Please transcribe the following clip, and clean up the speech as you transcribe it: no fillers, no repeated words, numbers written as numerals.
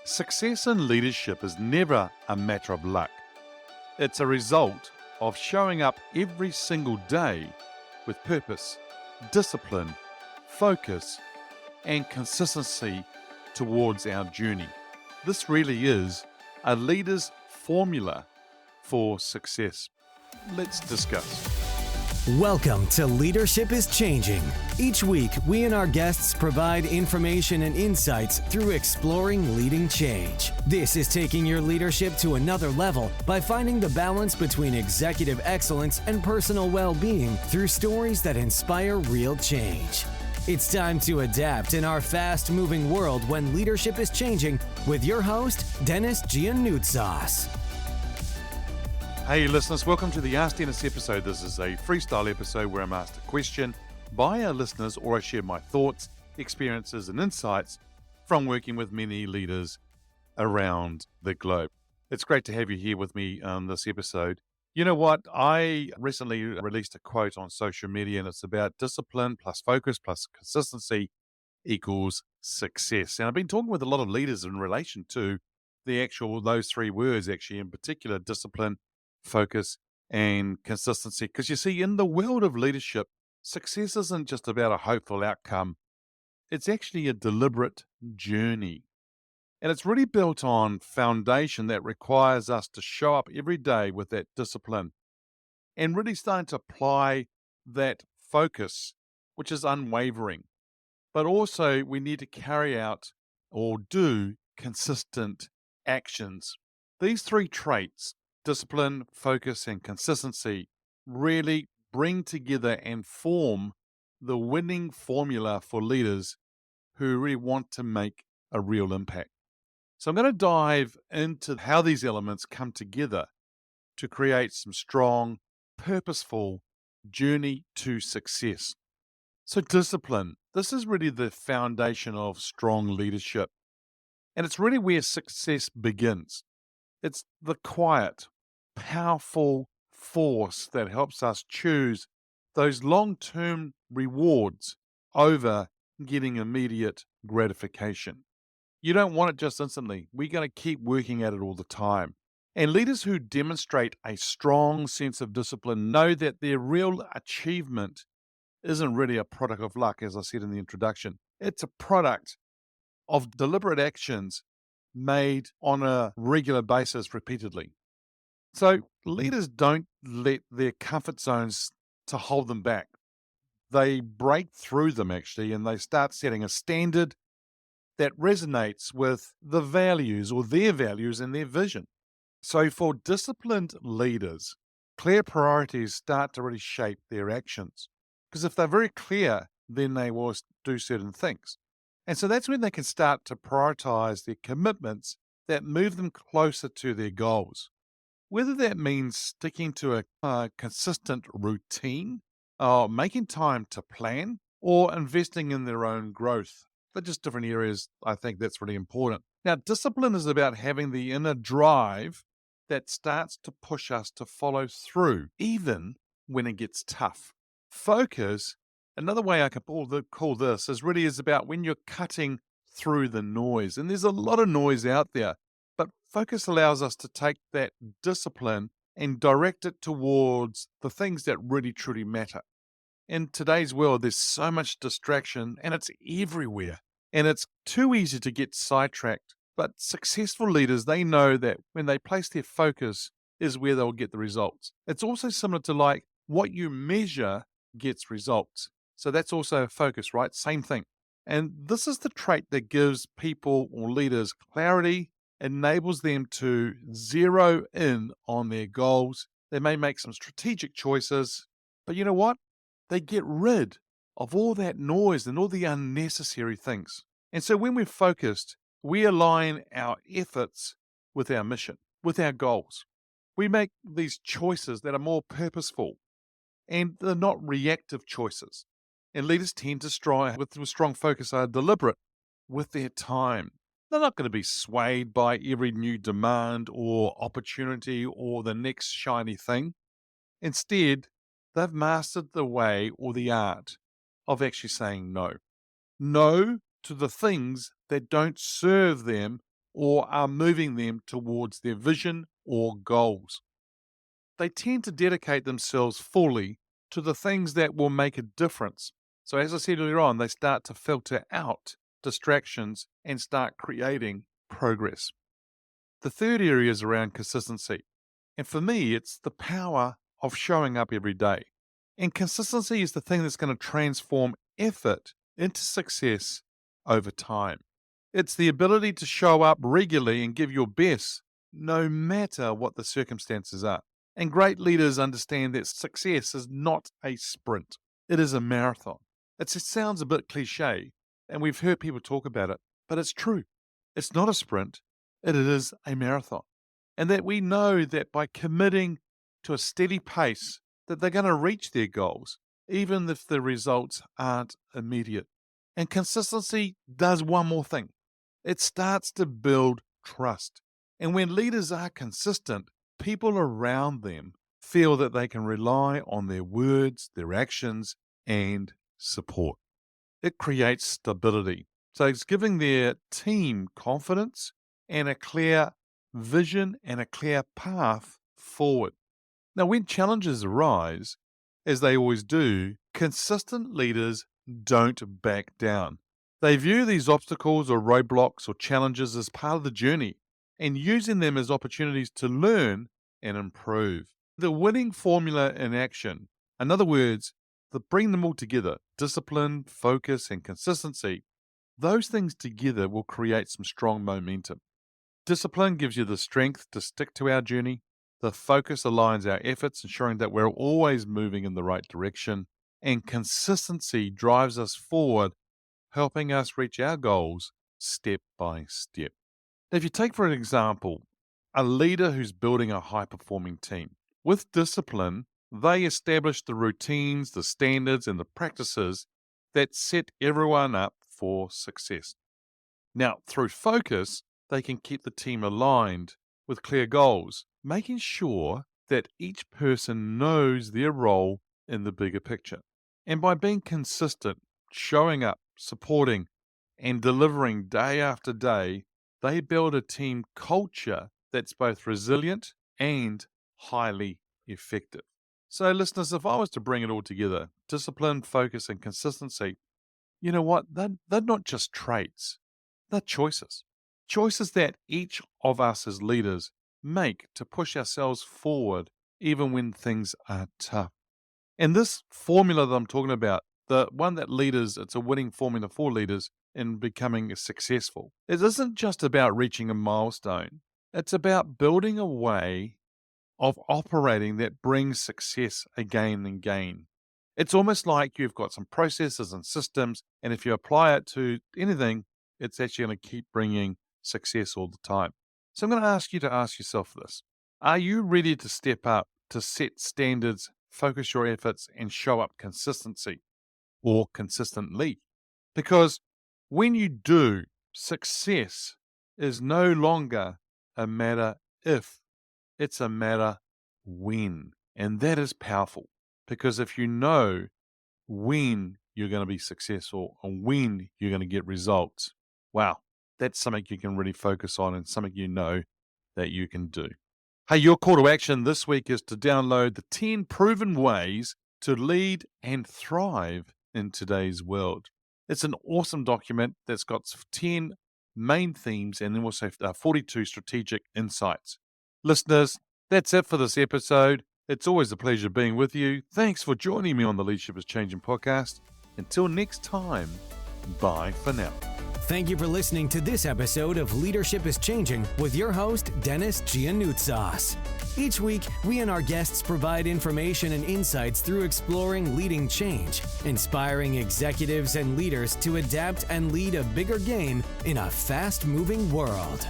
Success in leadership is never a matter of luck. It's a result of showing up every single day with purpose, discipline, focus, and consistency towards our journey. This really is a leader's formula for success. Let's discuss. Welcome to Leadership is Changing. Each week, we and our guests provide information and insights through exploring leading change. This is taking your leadership to another level by finding the balance between executive excellence and personal well-being through stories that inspire real change. It's time to adapt in our fast-moving world when leadership is changing with your host, Denis Gianoutsos. Hey listeners, welcome to the Ask Dennis episode. This is a freestyle episode where I'm asked a question by our listeners or I share my thoughts, experiences and insights from working with many leaders around the globe. It's great to have you here with me on this episode. You know what? I recently released a quote on social media and it's about discipline plus focus plus consistency equals success. And I've been talking with a lot of leaders in relation to those three words actually, in particular, discipline, focus, and consistency. Because you see, in the world of leadership, success isn't just about a hopeful outcome. It's actually a deliberate journey. And it's really built on foundation that requires us to show up every day with that discipline and really starting to apply that focus, which is unwavering. But also we need to carry out or do consistent actions. These three traits, discipline, focus, and consistency, really bring together and form the winning formula for leaders who really want to make a real impact. So I'm going to dive into how these elements come together to create some strong, purposeful journey to success. So discipline, this is really the foundation of strong leadership. And it's really where success begins. It's the quiet, powerful force that helps us choose those long-term rewards over getting immediate gratification. You don't want it just instantly. We're going to keep working at it all the time. And leaders who demonstrate a strong sense of discipline know that their real achievement isn't really a product of luck, as I said in the introduction. It's a product of deliberate actions made on a regular basis repeatedly. So leaders don't let their comfort zones to hold them back. They break through them actually, and they start setting a standard that resonates with the values or their values and their vision. So for disciplined leaders, clear priorities start to really shape their actions. Because if they're very clear, then they will do certain things. And so that's when they can start to prioritize their commitments that move them closer to their goals. Whether that means sticking to a consistent routine, or making time to plan, or investing in their own growth. They're just different areas. I think that's really important. Now, discipline is about having the inner drive that starts to push us to follow through, even when it gets tough. Focus, another way I could call this, is about when you're cutting through the noise. And there's a lot of noise out there, but focus allows us to take that discipline and direct it towards the things that really truly matter. In today's world, there's so much distraction and it's everywhere. And it's too easy to get sidetracked. But successful leaders, they know that when they place their focus is where they'll get the results. It's also similar to like what you measure gets results. So that's also a focus, right? Same thing. And this is the trait that gives people or leaders clarity, enables them to zero in on their goals. They may make some strategic choices, but you know what? They get rid of all that noise and all the unnecessary things. And so when we're focused, we align our efforts with our mission, with our goals. We make these choices that are more purposeful and they're not reactive choices. And leaders tend to strive with strong focus are deliberate with their time. They're not going to be swayed by every new demand or opportunity or the next shiny thing. Instead, they've mastered the way or the art of actually saying no. No to the things that don't serve them or are moving them towards their vision or goals. They tend to dedicate themselves fully to the things that will make a difference. So, as I said earlier on, they start to filter out distractions and start creating progress. The third area is around consistency. And for me, it's the power of showing up every day. And consistency is the thing that's going to transform effort into success over time. It's the ability to show up regularly and give your best no matter what the circumstances are. And great leaders understand that success is not a sprint, it is a marathon. It sounds a bit cliche, and we've heard people talk about it, but it's true. It's not a sprint, it is a marathon. And that we know that by committing to a steady pace, that they're going to reach their goals, even if the results aren't immediate. And consistency does one more thing. It starts to build trust. And when leaders are consistent, people around them feel that they can rely on their words, their actions, and support. It creates stability. So it's giving their team confidence and a clear vision and a clear path forward. Now, when challenges arise, as they always do, consistent leaders don't back down. They view these obstacles or roadblocks or challenges as part of the journey and using them as opportunities to learn and improve. The winning formula in action, in other words, bring them all together, discipline, focus, and consistency, those things together will create some strong momentum. Discipline gives you the strength to stick to our journey. The focus aligns our efforts, ensuring that we're always moving in the right direction. And consistency drives us forward, helping us reach our goals step by step. Now, if you take, for an example, a leader who's building a high-performing team, with discipline, they establish the routines, the standards, and the practices that set everyone up for success. Now, through focus, they can keep the team aligned with clear goals, making sure that each person knows their role in the bigger picture. And by being consistent, showing up, supporting, and delivering day after day, they build a team culture that's both resilient and highly effective. So, listeners, if I was to bring it all together, discipline, focus, and consistency, you know what? They're not just traits, they're choices. Choices that each of us as leaders make to push ourselves forward even when things are tough. And this formula that I'm talking about, the one that leaders, it's a winning formula for leaders in becoming successful. It isn't just about reaching a milestone. It's about building a way of operating that brings success again and again. It's almost like you've got some processes and systems, and if you apply it to anything, it's actually going to keep bringing success all the time. So I'm going to ask you to ask yourself this. Are you ready to step up, to set standards, focus your efforts, and show up consistently? Because when you do, success is no longer a matter if, it's a matter when. And that is powerful, because if you know when you're going to be successful and when you're going to get results, wow, that's something you can really focus on and something you know that you can do. Hey, your call to action this week is to download the 10 proven ways to lead and thrive in today's world. It's an awesome document that's got 10 main themes and then also 42 strategic insights. Listeners, that's it for this episode. It's always a pleasure being with you. Thanks for joining me on the Leadership is Changing podcast. Until next time, bye for now. Thank you for listening to this episode of Leadership is Changing with your host, Denis Gianoutsos. Each week, we and our guests provide information and insights through exploring leading change, inspiring executives and leaders to adapt and lead a bigger game in a fast-moving world.